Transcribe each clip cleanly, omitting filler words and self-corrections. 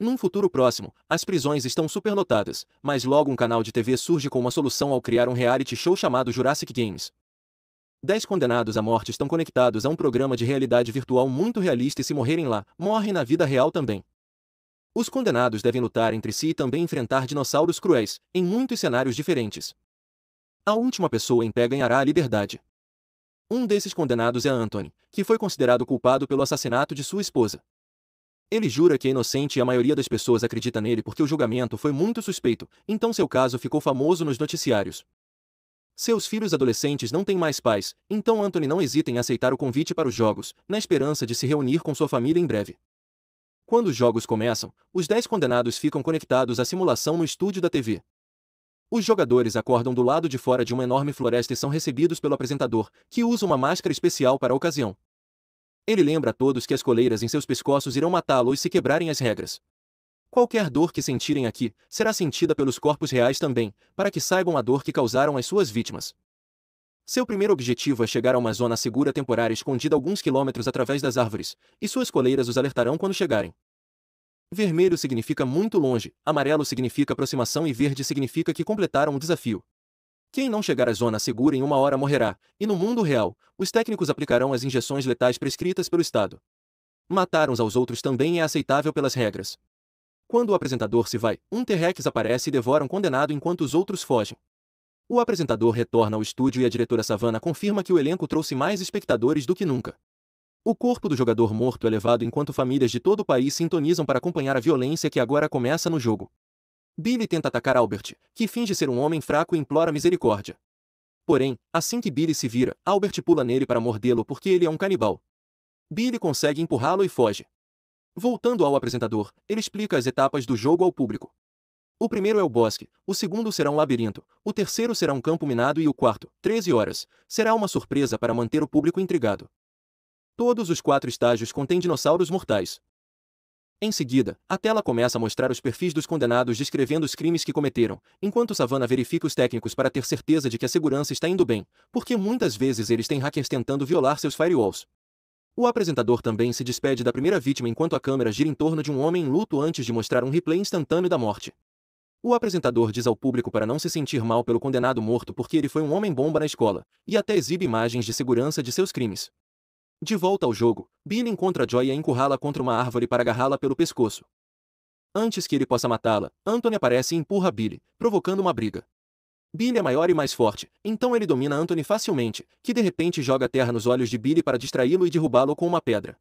Num futuro próximo, as prisões estão superlotadas, mas logo um canal de TV surge com uma solução ao criar um reality show chamado Jurassic Games. 10 condenados à morte estão conectados a um programa de realidade virtual muito realista e se morrerem lá, morrem na vida real também. Os condenados devem lutar entre si e também enfrentar dinossauros cruéis, em muitos cenários diferentes. A última pessoa em pé ganhará a liberdade. Um desses condenados é Anthony, que foi considerado culpado pelo assassinato de sua esposa. Ele jura que é inocente e a maioria das pessoas acredita nele porque o julgamento foi muito suspeito, então seu caso ficou famoso nos noticiários. Seus filhos adolescentes não têm mais pais, então Anthony não hesita em aceitar o convite para os jogos, na esperança de se reunir com sua família em breve. Quando os jogos começam, os 10 condenados ficam conectados à simulação no estúdio da TV. Os jogadores acordam do lado de fora de uma enorme floresta e são recebidos pelo apresentador, que usa uma máscara especial para a ocasião. Ele lembra a todos que as coleiras em seus pescoços irão matá-los se quebrarem as regras. Qualquer dor que sentirem aqui, será sentida pelos corpos reais também, para que saibam a dor que causaram às suas vítimas. Seu primeiro objetivo é chegar a uma zona segura temporária escondida alguns quilômetros através das árvores, e suas coleiras os alertarão quando chegarem. Vermelho significa muito longe, amarelo significa aproximação e verde significa que completaram o desafio. Quem não chegar à zona segura em 1 hora morrerá, e no mundo real, os técnicos aplicarão as injeções letais prescritas pelo Estado. Matar uns aos outros também é aceitável pelas regras. Quando o apresentador se vai, um T-Rex aparece e devora um condenado enquanto os outros fogem. O apresentador retorna ao estúdio e a diretora Savannah confirma que o elenco trouxe mais espectadores do que nunca. O corpo do jogador morto é levado enquanto famílias de todo o país sintonizam para acompanhar a violência que agora começa no jogo. Billy tenta atacar Albert, que finge ser um homem fraco e implora misericórdia. Porém, assim que Billy se vira, Albert pula nele para mordê-lo porque ele é um canibal. Billy consegue empurrá-lo e foge. Voltando ao apresentador, ele explica as etapas do jogo ao público. O primeiro é o bosque, o segundo será um labirinto, o terceiro será um campo minado e o quarto, 13 horas, será uma surpresa para manter o público intrigado. Todos os 4 estágios contêm dinossauros mortais. Em seguida, a tela começa a mostrar os perfis dos condenados descrevendo os crimes que cometeram, enquanto Savannah verifica os técnicos para ter certeza de que a segurança está indo bem, porque muitas vezes eles têm hackers tentando violar seus firewalls. O apresentador também se despede da primeira vítima enquanto a câmera gira em torno de um homem em luto antes de mostrar um replay instantâneo da morte. O apresentador diz ao público para não se sentir mal pelo condenado morto porque ele foi um homem-bomba na escola, e até exibe imagens de segurança de seus crimes. De volta ao jogo, Billy encontra Joy e a encurrala contra uma árvore para agarrá-la pelo pescoço. Antes que ele possa matá-la, Anthony aparece e empurra Billy, provocando uma briga. Billy é maior e mais forte, então ele domina Anthony facilmente, que de repente joga terra nos olhos de Billy para distraí-lo e derrubá-lo com uma pedra.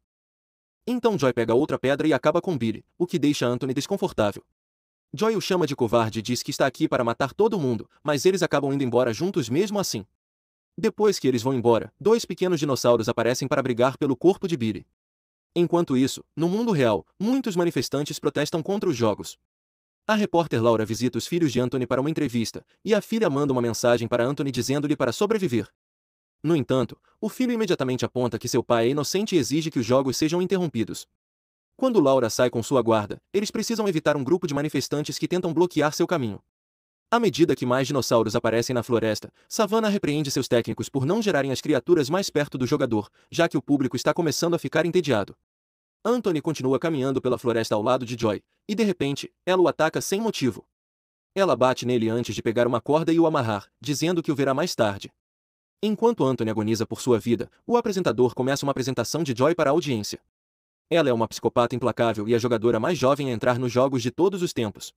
Então Joy pega outra pedra e acaba com Billy, o que deixa Anthony desconfortável. Joy o chama de covarde e diz que está aqui para matar todo mundo, mas eles acabam indo embora juntos mesmo assim. Depois que eles vão embora, 2 pequenos dinossauros aparecem para brigar pelo corpo de Billy. Enquanto isso, no mundo real, muitos manifestantes protestam contra os jogos. A repórter Laura visita os filhos de Anthony para uma entrevista, e a filha manda uma mensagem para Anthony dizendo-lhe para sobreviver. No entanto, o filho imediatamente aponta que seu pai é inocente e exige que os jogos sejam interrompidos. Quando Laura sai com sua guarda, eles precisam evitar um grupo de manifestantes que tentam bloquear seu caminho. À medida que mais dinossauros aparecem na floresta, Savannah repreende seus técnicos por não gerarem as criaturas mais perto do jogador, já que o público está começando a ficar entediado. Anthony continua caminhando pela floresta ao lado de Joy, e de repente, ela o ataca sem motivo. Ela bate nele antes de pegar uma corda e o amarrar, dizendo que o verá mais tarde. Enquanto Anthony agoniza por sua vida, o apresentador começa uma apresentação de Joy para a audiência. Ela é uma psicopata implacável e a jogadora mais jovem a entrar nos jogos de todos os tempos.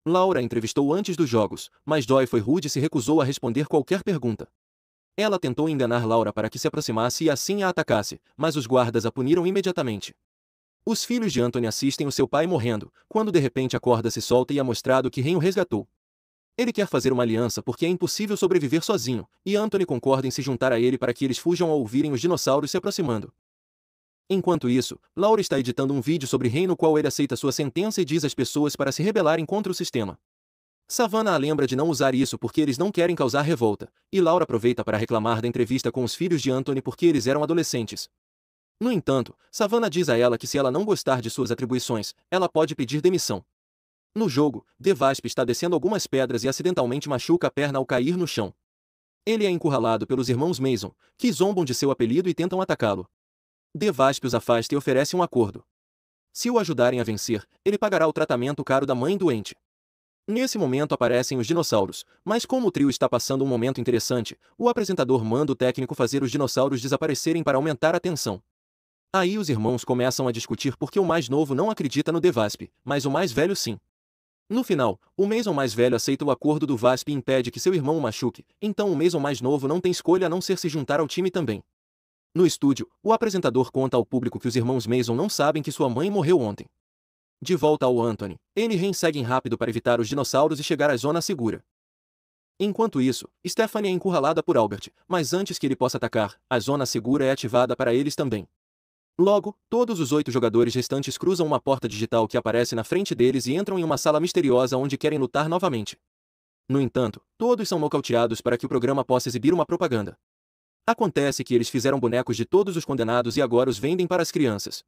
Laura a entrevistou antes dos jogos, mas Joy foi rude e se recusou a responder qualquer pergunta. Ela tentou enganar Laura para que se aproximasse e assim a atacasse, mas os guardas a puniram imediatamente. Os filhos de Anthony assistem o seu pai morrendo, quando de repente a corda se solta e é mostrado que Ren o resgatou. Ele quer fazer uma aliança porque é impossível sobreviver sozinho, e Anthony concorda em se juntar a ele para que eles fujam ao ouvirem os dinossauros se aproximando. Enquanto isso, Laura está editando um vídeo sobre Ren no qual ele aceita sua sentença e diz às pessoas para se rebelarem contra o sistema. Savannah a lembra de não usar isso porque eles não querem causar revolta, e Laura aproveita para reclamar da entrevista com os filhos de Anthony porque eles eram adolescentes. No entanto, Savannah diz a ela que se ela não gostar de suas atribuições, ela pode pedir demissão. No jogo, Devasp está descendo algumas pedras e acidentalmente machuca a perna ao cair no chão. Ele é encurralado pelos irmãos Mason, que zombam de seu apelido e tentam atacá-lo. Devasp os afasta e oferece um acordo. Se o ajudarem a vencer, ele pagará o tratamento caro da mãe doente. Nesse momento aparecem os dinossauros, mas como o trio está passando um momento interessante, o apresentador manda o técnico fazer os dinossauros desaparecerem para aumentar a tensão. Aí os irmãos começam a discutir porque o mais novo não acredita no The Wasp, mas o mais velho sim. No final, o Mason mais velho aceita o acordo do Wasp e impede que seu irmão o machuque, então o Mason mais novo não tem escolha a não ser se juntar ao time também. No estúdio, o apresentador conta ao público que os irmãos Mason não sabem que sua mãe morreu ontem. De volta ao Anthony, ele e Ren seguem rápido para evitar os dinossauros e chegar à zona segura. Enquanto isso, Stephanie é encurralada por Albert, mas antes que ele possa atacar, a zona segura é ativada para eles também. Logo, todos os 8 jogadores restantes cruzam uma porta digital que aparece na frente deles e entram em uma sala misteriosa onde querem lutar novamente. No entanto, todos são nocauteados para que o programa possa exibir uma propaganda. Acontece que eles fizeram bonecos de todos os condenados e agora os vendem para as crianças.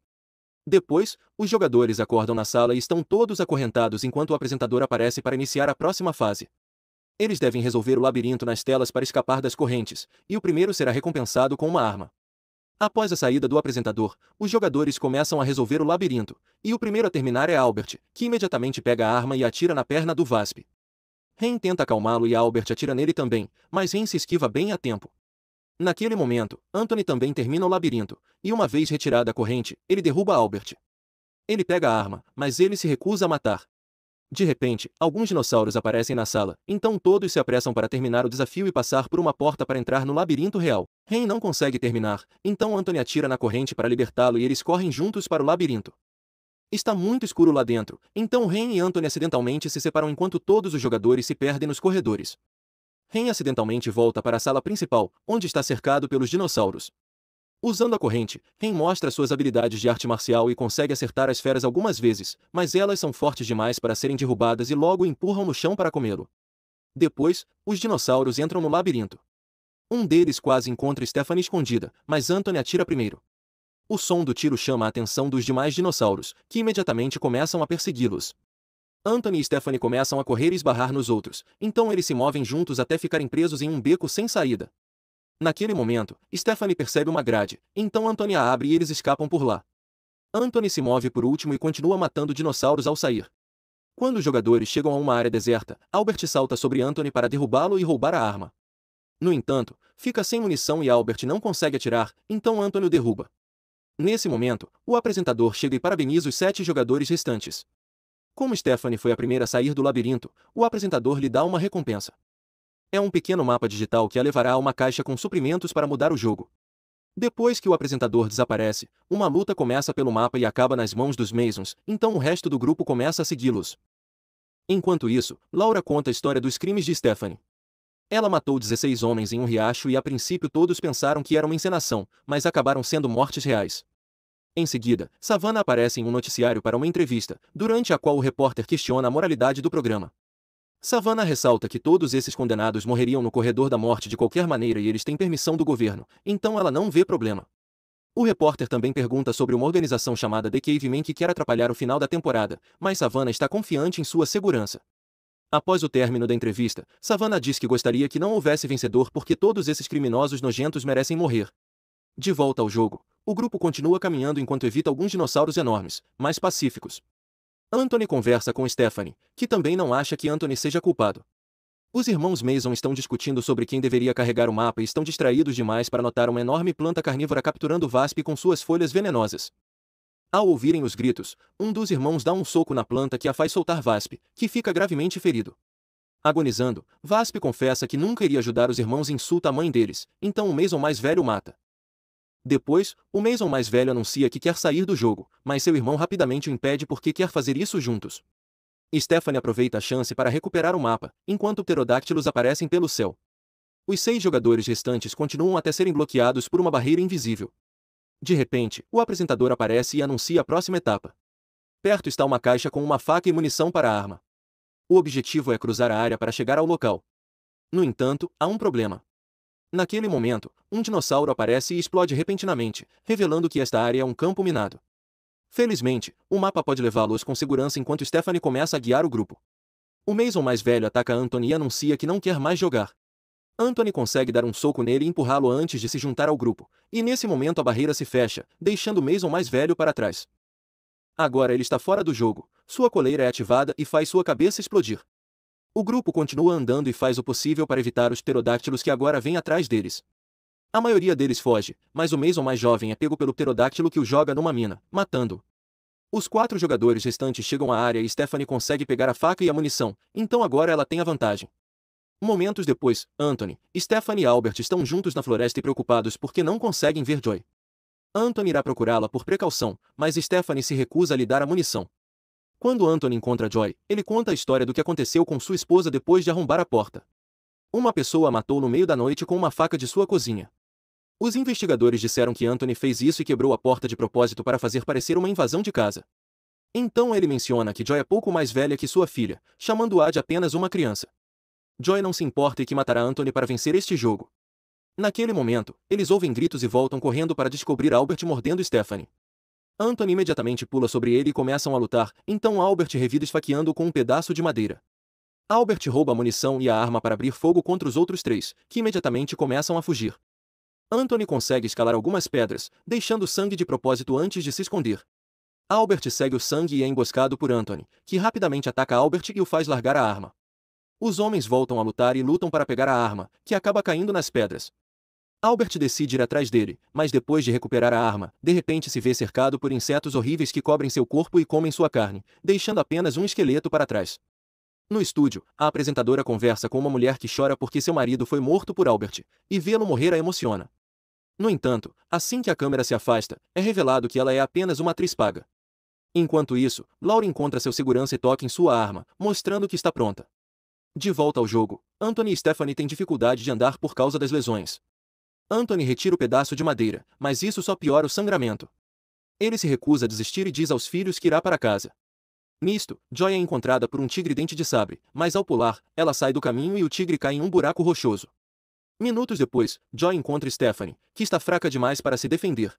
Depois, os jogadores acordam na sala e estão todos acorrentados enquanto o apresentador aparece para iniciar a próxima fase. Eles devem resolver o labirinto nas telas para escapar das correntes, e o primeiro será recompensado com uma arma. Após a saída do apresentador, os jogadores começam a resolver o labirinto, e o primeiro a terminar é Albert, que imediatamente pega a arma e atira na perna do Wasp. Ren tenta acalmá-lo e Albert atira nele também, mas Ren se esquiva bem a tempo. Naquele momento, Anthony também termina o labirinto, e uma vez retirada a corrente, ele derruba Albert. Ele pega a arma, mas ele se recusa a matar. De repente, alguns dinossauros aparecem na sala, então todos se apressam para terminar o desafio e passar por uma porta para entrar no labirinto real. Ren não consegue terminar, então Anthony atira na corrente para libertá-lo e eles correm juntos para o labirinto. Está muito escuro lá dentro, então Ren e Anthony acidentalmente se separam enquanto todos os jogadores se perdem nos corredores. Ren acidentalmente volta para a sala principal, onde está cercado pelos dinossauros. Usando a corrente, Ren mostra suas habilidades de arte marcial e consegue acertar as feras algumas vezes, mas elas são fortes demais para serem derrubadas e logo o empurram no chão para comê-lo. Depois, os dinossauros entram no labirinto. Um deles quase encontra Stephanie escondida, mas Anthony atira primeiro. O som do tiro chama a atenção dos demais dinossauros, que imediatamente começam a persegui-los. Anthony e Stephanie começam a correr e esbarrar nos outros, então eles se movem juntos até ficarem presos em um beco sem saída. Naquele momento, Stephanie percebe uma grade, então Anthony a abre e eles escapam por lá. Anthony se move por último e continua matando dinossauros ao sair. Quando os jogadores chegam a uma área deserta, Albert salta sobre Anthony para derrubá-lo e roubar a arma. No entanto, fica sem munição e Albert não consegue atirar, então Anthony o derruba. Nesse momento, o apresentador chega e parabeniza os 7 jogadores restantes. Como Stephanie foi a primeira a sair do labirinto, o apresentador lhe dá uma recompensa. É um pequeno mapa digital que a levará a uma caixa com suprimentos para mudar o jogo. Depois que o apresentador desaparece, uma luta começa pelo mapa e acaba nas mãos dos Masons, então o resto do grupo começa a segui-los. Enquanto isso, Laura conta a história dos crimes de Stephanie. Ela matou 16 homens em um riacho e a princípio todos pensaram que era uma encenação, mas acabaram sendo mortes reais. Em seguida, Savannah aparece em um noticiário para uma entrevista, durante a qual o repórter questiona a moralidade do programa. Savannah ressalta que todos esses condenados morreriam no corredor da morte de qualquer maneira e eles têm permissão do governo, então ela não vê problema. O repórter também pergunta sobre uma organização chamada The Caveman que quer atrapalhar o final da temporada, mas Savannah está confiante em sua segurança. Após o término da entrevista, Savannah diz que gostaria que não houvesse vencedor porque todos esses criminosos nojentos merecem morrer. De volta ao jogo, o grupo continua caminhando enquanto evita alguns dinossauros enormes, mas pacíficos. Anthony conversa com Stephanie, que também não acha que Anthony seja culpado. Os irmãos Mason estão discutindo sobre quem deveria carregar o mapa e estão distraídos demais para notar uma enorme planta carnívora capturando o Wasp com suas folhas venenosas. Ao ouvirem os gritos, um dos irmãos dá um soco na planta que a faz soltar Wasp, que fica gravemente ferido. Agonizando, Wasp confessa que nunca iria ajudar os irmãos e insulta a mãe deles, então o Mason mais velho o mata. Depois, o Mason mais velho anuncia que quer sair do jogo, mas seu irmão rapidamente o impede porque quer fazer isso juntos. Stephanie aproveita a chance para recuperar o mapa, enquanto pterodáctilos aparecem pelo céu. Os 6 jogadores restantes continuam até serem bloqueados por uma barreira invisível. De repente, o apresentador aparece e anuncia a próxima etapa. Perto está uma caixa com uma faca e munição para a arma. O objetivo é cruzar a área para chegar ao local. No entanto, há um problema. Naquele momento, um dinossauro aparece e explode repentinamente, revelando que esta área é um campo minado. Felizmente, o mapa pode levá-los com segurança enquanto Stephanie começa a guiar o grupo. O Mason mais velho ataca Anthony e anuncia que não quer mais jogar. Anthony consegue dar um soco nele e empurrá-lo antes de se juntar ao grupo, e nesse momento a barreira se fecha, deixando Mason mais velho para trás. Agora ele está fora do jogo, sua coleira é ativada e faz sua cabeça explodir. O grupo continua andando e faz o possível para evitar os pterodáctilos que agora vêm atrás deles. A maioria deles foge, mas o Mason mais jovem é pego pelo pterodáctilo que o joga numa mina, matando-o. Os 4 jogadores restantes chegam à área e Stephanie consegue pegar a faca e a munição, então agora ela tem a vantagem. Momentos depois, Anthony, Stephanie e Albert estão juntos na floresta e preocupados porque não conseguem ver Joy. Anthony irá procurá-la por precaução, mas Stephanie se recusa a lhe dar a munição. Quando Anthony encontra Joy, ele conta a história do que aconteceu com sua esposa depois de arrombar a porta. Uma pessoa a matou no meio da noite com uma faca de sua cozinha. Os investigadores disseram que Anthony fez isso e quebrou a porta de propósito para fazer parecer uma invasão de casa. Então ele menciona que Joy é pouco mais velha que sua filha, chamando-a de apenas uma criança. Joy não se importa e que matará Anthony para vencer este jogo. Naquele momento, eles ouvem gritos e voltam correndo para descobrir Albert mordendo Stephanie. Anthony imediatamente pula sobre ele e começam a lutar, então Albert revida esfaqueando-o com um pedaço de madeira. Albert rouba a munição e a arma para abrir fogo contra os outros 3, que imediatamente começam a fugir. Anthony consegue escalar algumas pedras, deixando sangue de propósito antes de se esconder. Albert segue o sangue e é emboscado por Anthony, que rapidamente ataca Albert e o faz largar a arma. Os homens voltam a lutar e lutam para pegar a arma, que acaba caindo nas pedras. Albert decide ir atrás dele, mas depois de recuperar a arma, de repente se vê cercado por insetos horríveis que cobrem seu corpo e comem sua carne, deixando apenas um esqueleto para trás. No estúdio, a apresentadora conversa com uma mulher que chora porque seu marido foi morto por Albert, e vê-lo morrer a emociona. No entanto, assim que a câmera se afasta, é revelado que ela é apenas uma atriz paga. Enquanto isso, Laura encontra seu segurança e toca em sua arma, mostrando que está pronta. De volta ao jogo, Anthony e Stephanie têm dificuldade de andar por causa das lesões. Anthony retira o pedaço de madeira, mas isso só piora o sangramento. Ele se recusa a desistir e diz aos filhos que irá para casa. Nisto, Joy é encontrada por um tigre dente de sabre, mas ao pular, ela sai do caminho e o tigre cai em um buraco rochoso. Minutos depois, Joy encontra Stephanie, que está fraca demais para se defender.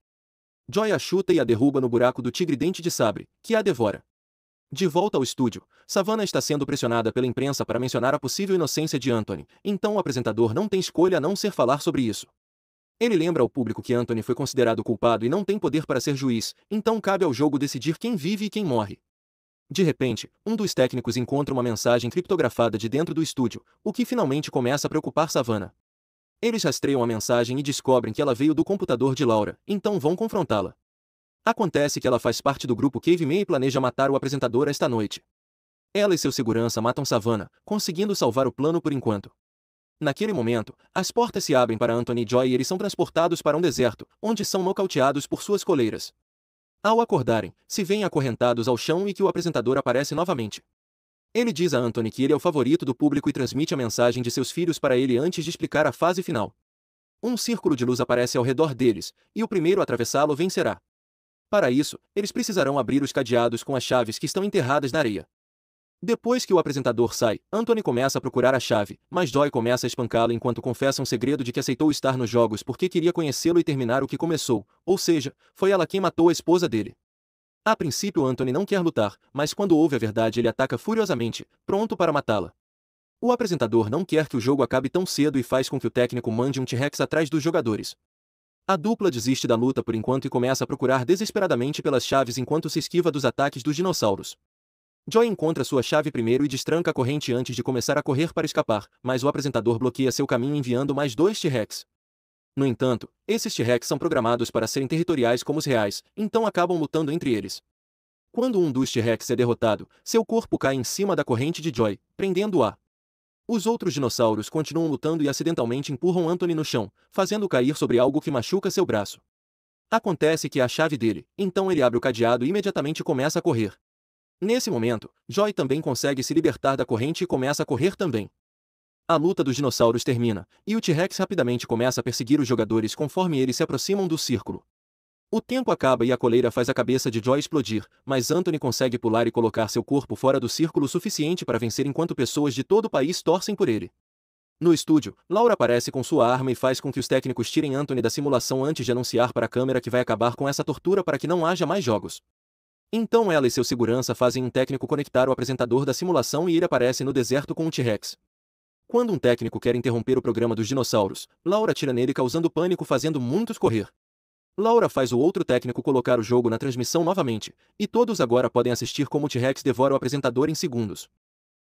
Joy a chuta e a derruba no buraco do tigre dente de sabre, que a devora. De volta ao estúdio, Savannah está sendo pressionada pela imprensa para mencionar a possível inocência de Anthony, então o apresentador não tem escolha a não ser falar sobre isso. Ele lembra ao público que Anthony foi considerado culpado e não tem poder para ser juiz, então cabe ao jogo decidir quem vive e quem morre. De repente, um dos técnicos encontra uma mensagem criptografada de dentro do estúdio, o que finalmente começa a preocupar Savannah. Eles rastreiam a mensagem e descobrem que ela veio do computador de Laura, então vão confrontá-la. Acontece que ela faz parte do grupo Cave May e planeja matar o apresentador esta noite. Ela e seu segurança matam Savannah, conseguindo salvar o plano por enquanto. Naquele momento, as portas se abrem para Anthony e Joy e eles são transportados para um deserto, onde são nocauteados por suas coleiras. Ao acordarem, se veem acorrentados ao chão e que o apresentador aparece novamente. Ele diz a Anthony que ele é o favorito do público e transmite a mensagem de seus filhos para ele antes de explicar a fase final. Um círculo de luz aparece ao redor deles, e o primeiro a atravessá-lo vencerá. Para isso, eles precisarão abrir os cadeados com as chaves que estão enterradas na areia. Depois que o apresentador sai, Anthony começa a procurar a chave, mas Joy começa a espancá-lo enquanto confessa um segredo de que aceitou estar nos jogos porque queria conhecê-lo e terminar o que começou, ou seja, foi ela quem matou a esposa dele. A princípio Anthony não quer lutar, mas quando ouve a verdade ele ataca furiosamente, pronto para matá-la. O apresentador não quer que o jogo acabe tão cedo e faz com que o técnico mande um T-Rex atrás dos jogadores. A dupla desiste da luta por enquanto e começa a procurar desesperadamente pelas chaves enquanto se esquiva dos ataques dos dinossauros. Joy encontra sua chave primeiro e destranca a corrente antes de começar a correr para escapar, mas o apresentador bloqueia seu caminho enviando mais 2 T-Rex. No entanto, esses T-Rex são programados para serem territoriais como os reais, então acabam lutando entre eles. Quando um dos T-Rex é derrotado, seu corpo cai em cima da corrente de Joy, prendendo-a. Os outros dinossauros continuam lutando e acidentalmente empurram Anthony no chão, fazendo-o cair sobre algo que machuca seu braço. Acontece que é a chave dele, então ele abre o cadeado e imediatamente começa a correr. Nesse momento, Joy também consegue se libertar da corrente e começa a correr também. A luta dos dinossauros termina, e o T-Rex rapidamente começa a perseguir os jogadores conforme eles se aproximam do círculo. O tempo acaba e a coleira faz a cabeça de Joy explodir, mas Anthony consegue pular e colocar seu corpo fora do círculo o suficiente para vencer enquanto pessoas de todo o país torcem por ele. No estúdio, Laura aparece com sua arma e faz com que os técnicos tirem Anthony da simulação antes de anunciar para a câmera que vai acabar com essa tortura para que não haja mais jogos. Então ela e seu segurança fazem um técnico conectar o apresentador da simulação e ele aparece no deserto com um T-Rex. Quando um técnico quer interromper o programa dos dinossauros, Laura atira nele causando pânico fazendo muitos correr. Laura faz o outro técnico colocar o jogo na transmissão novamente, e todos agora podem assistir como o T-Rex devora o apresentador em segundos.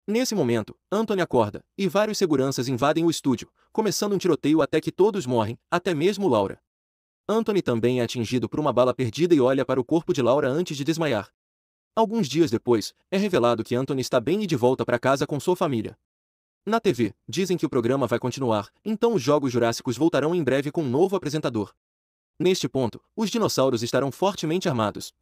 Nesse momento, Anthony acorda, e vários seguranças invadem o estúdio, começando um tiroteio até que todos morrem, até mesmo Laura. Anthony também é atingido por uma bala perdida e olha para o corpo de Laura antes de desmaiar. Alguns dias depois, é revelado que Anthony está bem e de volta para casa com sua família. Na TV, dizem que o programa vai continuar, então os Jogos Jurássicos voltarão em breve com um novo apresentador. Neste ponto, os dinossauros estarão fortemente armados.